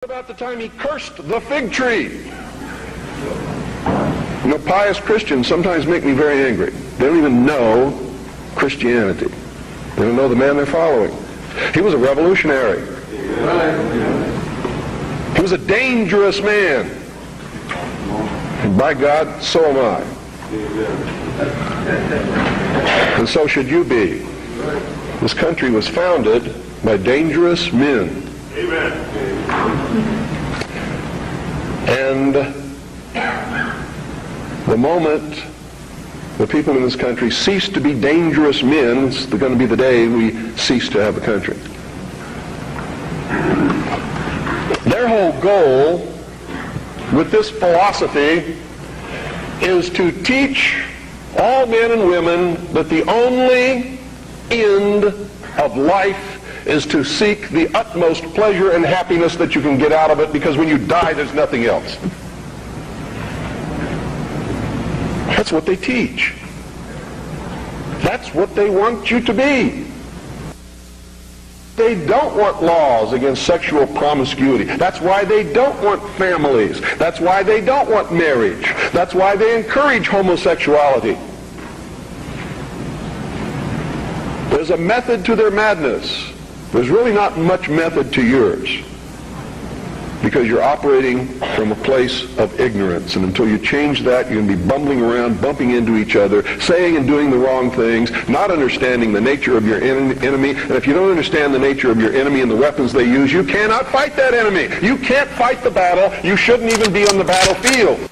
About the time he cursed the fig tree. You know, pious Christians sometimes make me very angry. They don't even know Christianity. They don't know the man they're following. He was a revolutionary. He was a dangerous man. And by God, so am I. And so should you be. This country was founded by dangerous men. Amen. And the moment the people in this country cease to be dangerous men, it's going to be the day we cease to have a country. Their whole goal with this philosophy is to teach all men and women that the only end of life is to seek the utmost pleasure and happiness that you can get out of it, because when you die, there's nothing else. That's what they teach. That's what they want you to be. They don't want laws against sexual promiscuity. That's why they don't want families. That's why they don't want marriage. That's why they encourage homosexuality. There's a method to their madness. There's really not much method to yours, because you're operating from a place of ignorance. And until you change that, you're going to be bumbling around, bumping into each other, saying and doing the wrong things, not understanding the nature of your enemy. And if you don't understand the nature of your enemy and the weapons they use, you cannot fight that enemy. You can't fight the battle. You shouldn't even be on the battlefield.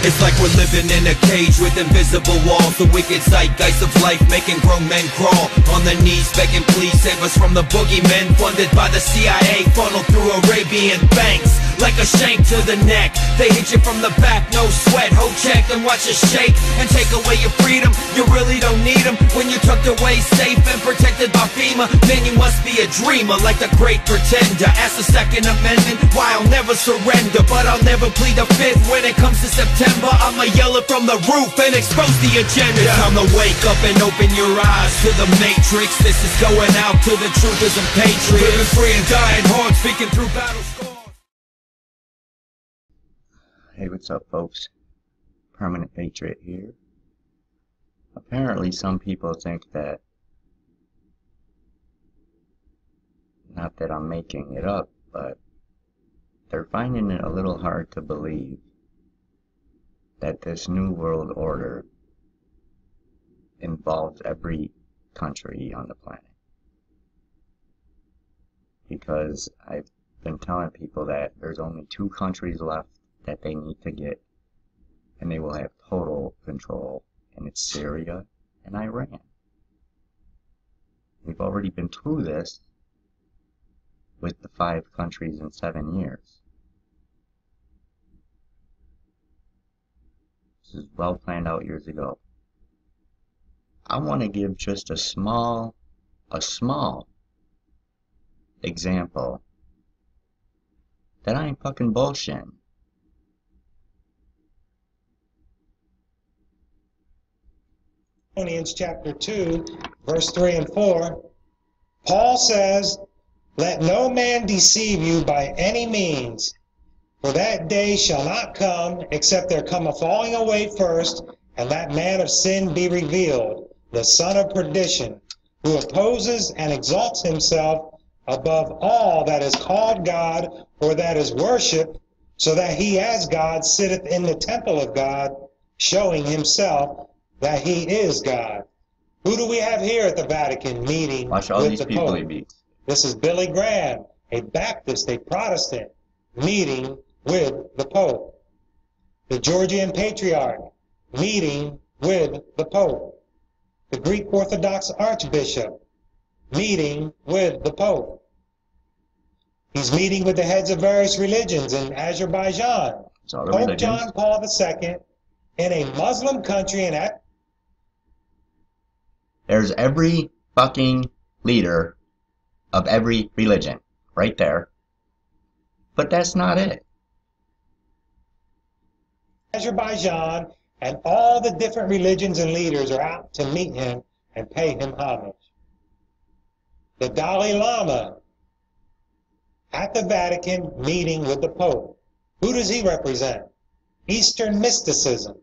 It's like we're living in a cage with invisible walls. The wicked zeitgeist of life making grown men crawl on their knees begging, please save us from the boogeymen funded by the CIA, funneled through Arabian banks like a shank to the neck. They hit you from the back, no sweat, hold check and watch us shake and take away your freedom. You really don't need them when you're tucked away safe and protected by FEMA. Then you must be a dreamer like the great pretender. Ask the Second Amendment, why I'll never surrender, but I'll never plead the Fifth when it comes to September. I'ma yell it from the roof and expose the agenda. It's time to wake up and open your eyes to the matrix. This is going out to the truthers and patriots, living free and dying hard, speaking through battle scars. Hey, what's up, folks? Permanent Patriot here. Apparently some people think that, not that I'm making it up, but they're finding it a little hard to believe that this new world order involves every country on the planet. Because I've been telling people that there's only 2 countries left that they need to get, and they will have total control, and it's Syria and Iran. We've already been through this with the 5 countries in 7 years. This is well planned out years ago. I want to give just a small example that I ain't fucking bullshitting. Thessalonians chapter 2, verse 3 and 4, Paul says, "Let no man deceive you by any means, for that day shall not come, except there come a falling away first, and that man of sin be revealed, the son of perdition, who opposes and exalts himself above all that is called God, or that is worshipped, so that he as God sitteth in the temple of God, showing himself that he is God." Who do we have here at the Vatican meeting Watch all with these the people he Pope? beats. This is Billy Graham, a Baptist, a Protestant, meeting with the Pope. The Georgian Patriarch, meeting with the Pope. The Greek Orthodox Archbishop, meeting with the Pope. He's meeting with the heads of various religions in Azerbaijan. Pope John Paul II, in a Muslim country, and there's every fucking leader of every religion right there. But that's not it. Azerbaijan, and all the different religions and leaders are out to meet him and pay him homage. The Dalai Lama at the Vatican meeting with the Pope. Who does he represent? Eastern mysticism.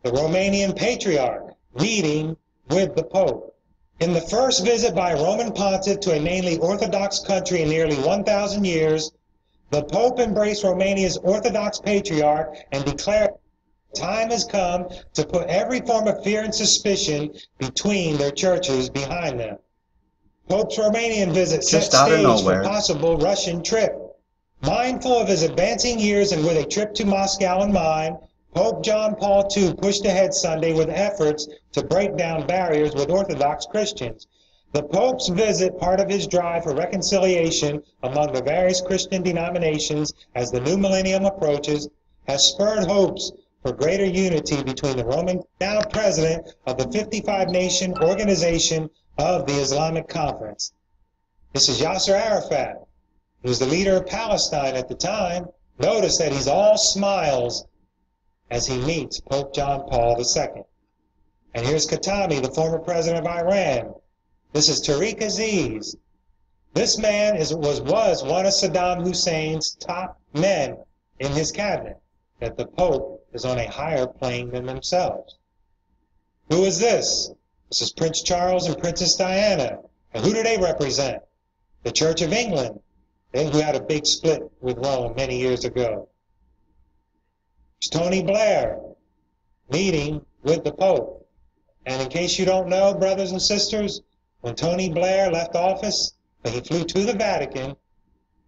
The Romanian Patriarch meeting with the Pope. In the first visit by a Roman pontiff to a mainly Orthodox country in nearly 1,000 years, the Pope embraced Romania's Orthodox Patriarch and declared time has come to put every form of fear and suspicion between their churches behind them. Pope's Romanian visit set stage for possible Russian trip. Mindful of his advancing years and with a trip to Moscow in mind, Pope John Paul II pushed ahead Sunday with efforts to break down barriers with Orthodox Christians. The Pope's visit, part of his drive for reconciliation among the various Christian denominations as the new millennium approaches, has spurred hopes for greater unity between the Roman, now president of the 55-nation organization of the Islamic Conference. This is Yasser Arafat, who was the leader of Palestine at the time. Notice that he's all smiles as he meets Pope John Paul II. And here's Khatami, the former president of Iran. This is Tariq Aziz. This man was one of Saddam Hussein's top men in his cabinet, that the Pope is on a higher plane than themselves. Who is this? This is Prince Charles and Princess Diana. And who do they represent? The Church of England, who had a big split with Rome many years ago. It's Tony Blair meeting with the Pope. And in case you don't know, brothers and sisters, when Tony Blair left office, he flew to the Vatican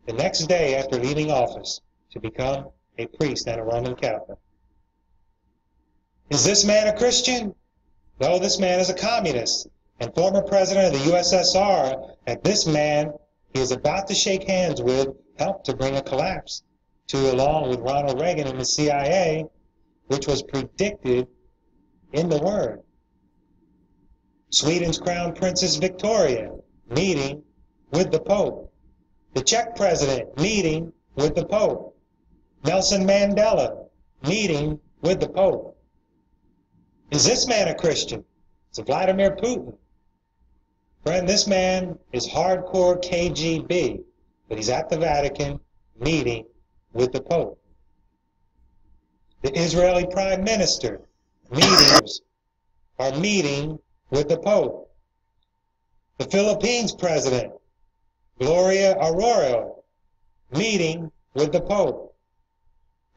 the next day after leaving office to become a priest and a Roman Catholic. Is this man a Christian? No, this man is a communist and former president of the USSR, and this man he is about to shake hands with helped to bring a collapse to, along with Ronald Reagan and the CIA, which was predicted in the Word. Sweden's Crown Princess Victoria meeting with the Pope. The Czech president meeting with the Pope. Nelson Mandela meeting with the Pope. Is this man a Christian? It's Vladimir Putin. Friend, this man is hardcore KGB, but he's at the Vatican meeting with the Pope. The Israeli Prime Minister meetings are meeting with the Pope. The Philippines President, Gloria Arroyo, meeting with the Pope.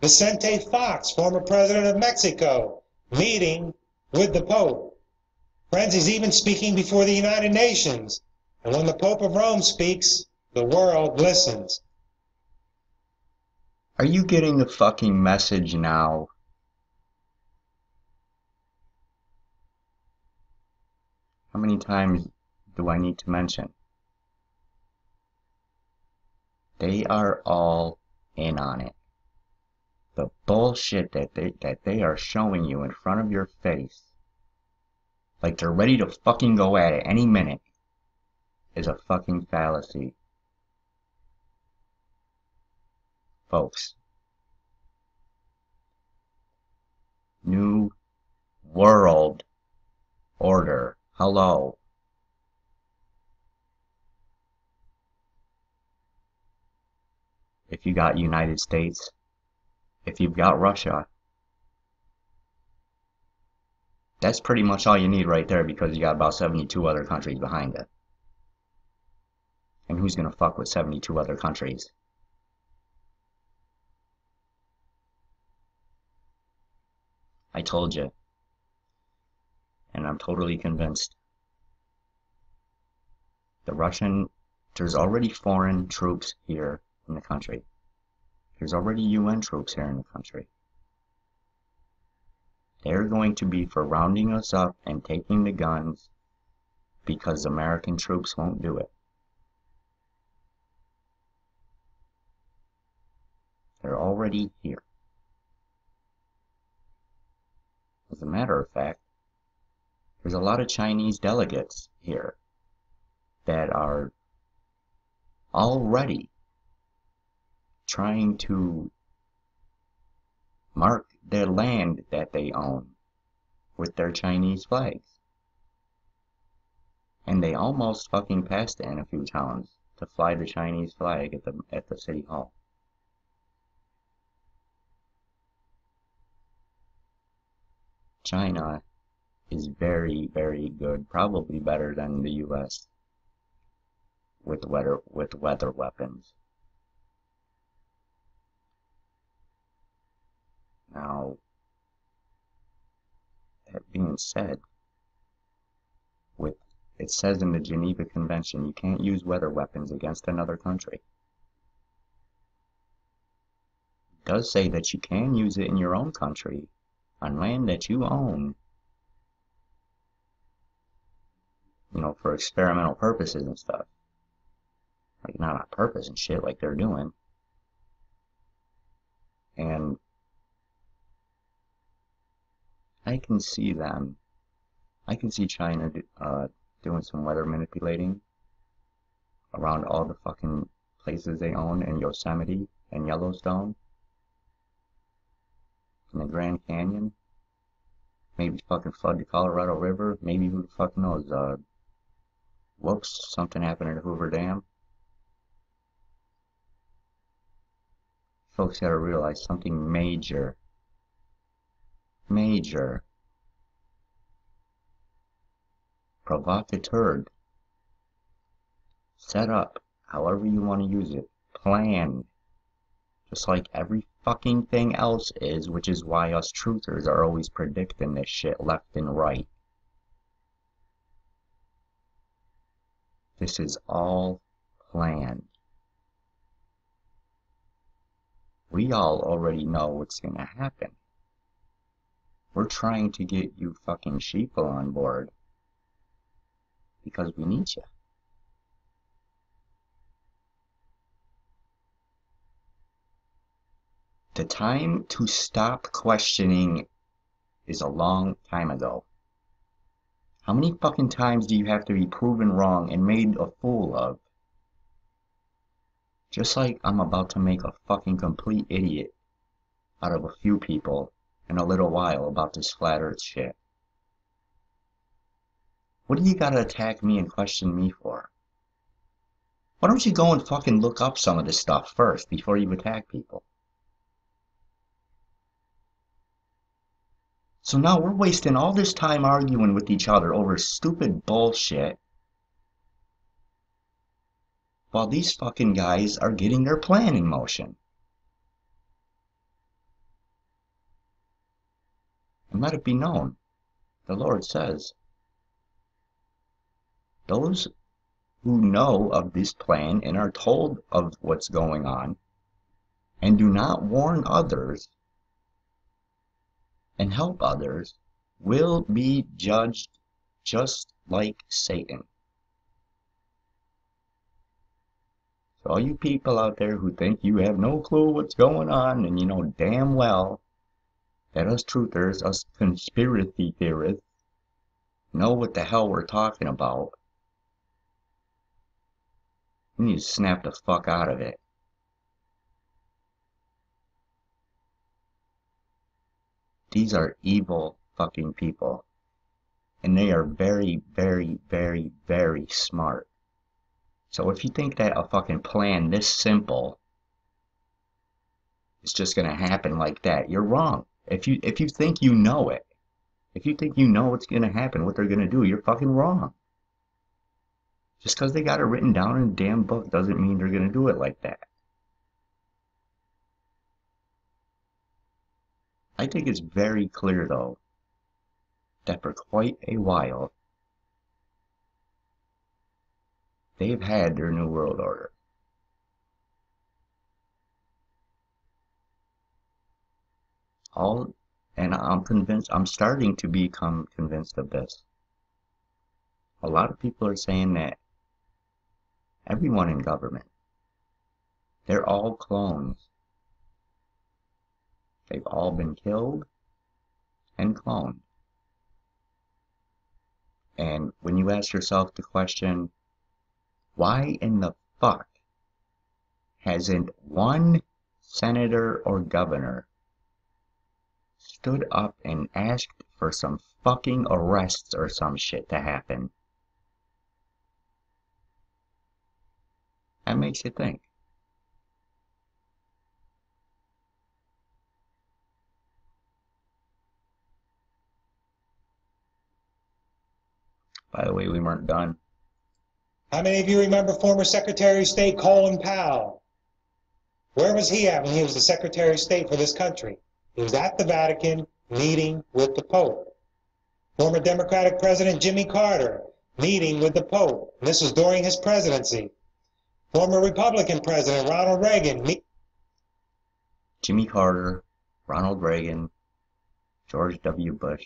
Vicente Fox, former President of Mexico, meeting with the Pope. Friends, he's even speaking before the United Nations. And when the Pope of Rome speaks, the world listens. Are you getting the fucking message now? How many times do I need to mention? They are all in on it. The bullshit that they are showing you in front of your face, like they're ready to fucking go at it any minute, is a fucking fallacy. Folks. New World Order. Hello. If you got United States, if you've got Russia, that's pretty much all you need right there, because you got about 72 other countries behind it. And who's gonna fuck with 72 other countries? I told you. And I'm totally convinced. There's already foreign troops here in the country. There's already UN troops here in the country. They're going to be for rounding us up and taking the guns because American troops won't do it. They're already here. As a matter of fact, there's a lot of Chinese delegates here that are already trying to mark their land that they own with their Chinese flags. And they almost fucking passed it in a few towns to fly the Chinese flag at the city hall. China is very, very good, probably better than the US with weather weapons. Now, that being said, it says in the Geneva Convention you can't use weather weapons against another country. It does say that you can use it in your own country, on land that you own, you know, for experimental purposes and stuff. Like, not on purpose and shit like they're doing. And I can see China doing some weather manipulating around all the fucking places they own in Yosemite and Yellowstone and the Grand Canyon. Maybe fucking flood the Colorado River. Maybe, who the fuck knows? Whoops, something happened at the Hoover Dam. Folks gotta realize something major. Provocateur. Set up, however you want to use it. Planned. Just like every fucking thing else is, which is why us truthers are always predicting this shit left and right. This is all planned. We all already know what's gonna happen. We're trying to get you fucking sheeple on board because we need you. The time to stop questioning is a long time ago. How many fucking times do you have to be proven wrong and made a fool of? Just like I'm about to make a fucking complete idiot out of a few people in a little while about this flat earth shit. What do you gotta attack me and question me for? Why don't you go and fucking look up some of this stuff first before you attack people? So now we're wasting all this time arguing with each other over stupid bullshit while these fucking guys are getting their plan in motion. And let it be known, the Lord says, those who know of this plan and are told of what's going on and do not warn others and help others will be judged just like Satan. So all you people out there who think you have no clue what's going on, and you know damn well that us truthers, us conspiracy theorists, know what the hell we're talking about, you need to snap the fuck out of it. These are evil fucking people. And they are very, very, very, very smart. So if you think that a fucking plan this simple is just gonna happen like that, you're wrong. If you think you know it, if you think you know what's gonna happen, what they're gonna do, you're fucking wrong. Just because they got it written down in a damn book doesn't mean they're gonna do it like that. I think it's very clear, though, that for quite a while, they've had their New World Order. And I'm starting to become convinced of this. A lot of people are saying that everyone in government, they're all clones. They've all been killed and cloned. And when you ask yourself the question, why in the fuck hasn't one senator or governor stood up and asked for some fucking arrests or some shit to happen. That makes you think. By the way, we weren't done. How many of you remember former Secretary of State Colin Powell? Where was he at when he was the Secretary of State for this country? He was at the Vatican meeting with the Pope. Former Democratic President Jimmy Carter meeting with the Pope. This was during his presidency. Former Republican President Ronald Reagan. Jimmy Carter, Ronald Reagan, George W. Bush.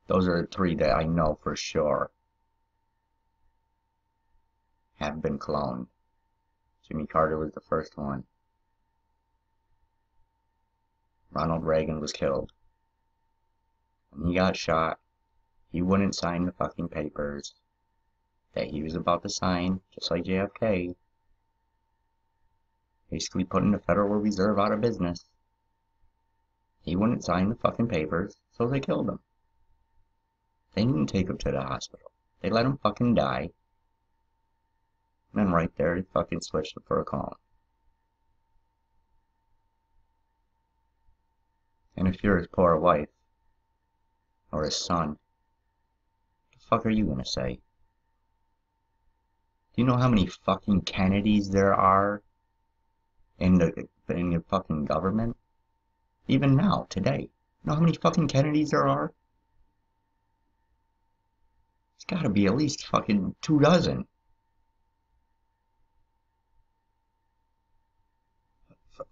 Those are the three that I know for sure have been cloned. Jimmy Carter was the first one. Ronald Reagan was killed. When he got shot, he wouldn't sign the fucking papers that he was about to sign, just like JFK. Basically putting the Federal Reserve out of business. He wouldn't sign the fucking papers, so they killed him. They didn't take him to the hospital. They let him fucking die. And then right there, they fucking switched him for a clone. And if you're his poor wife, or his son, what the fuck are you gonna say? Do you know how many fucking Kennedys there are in the fucking government? Even now, today. You know how many fucking Kennedys there are? It's gotta be at least fucking 24.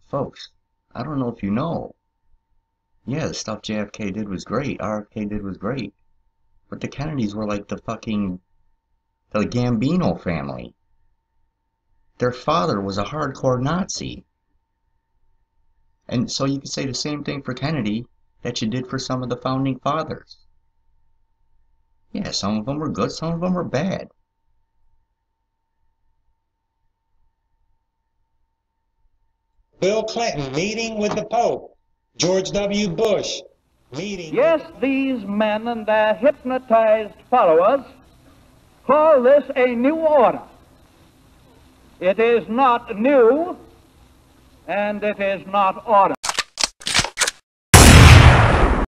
Folks, I don't know if you know. Yeah, the stuff JFK did was great, RFK did was great. But the Kennedys were like the Gambino family. Their father was a hardcore Nazi. And so you could say the same thing for Kennedy that you did for some of the founding fathers. Yeah, some of them were good, some of them were bad. Bill Clinton meeting with the Pope. George W. Bush meeting. Yes, these men and their hypnotized followers call this a new order. It is not new, and it is not order.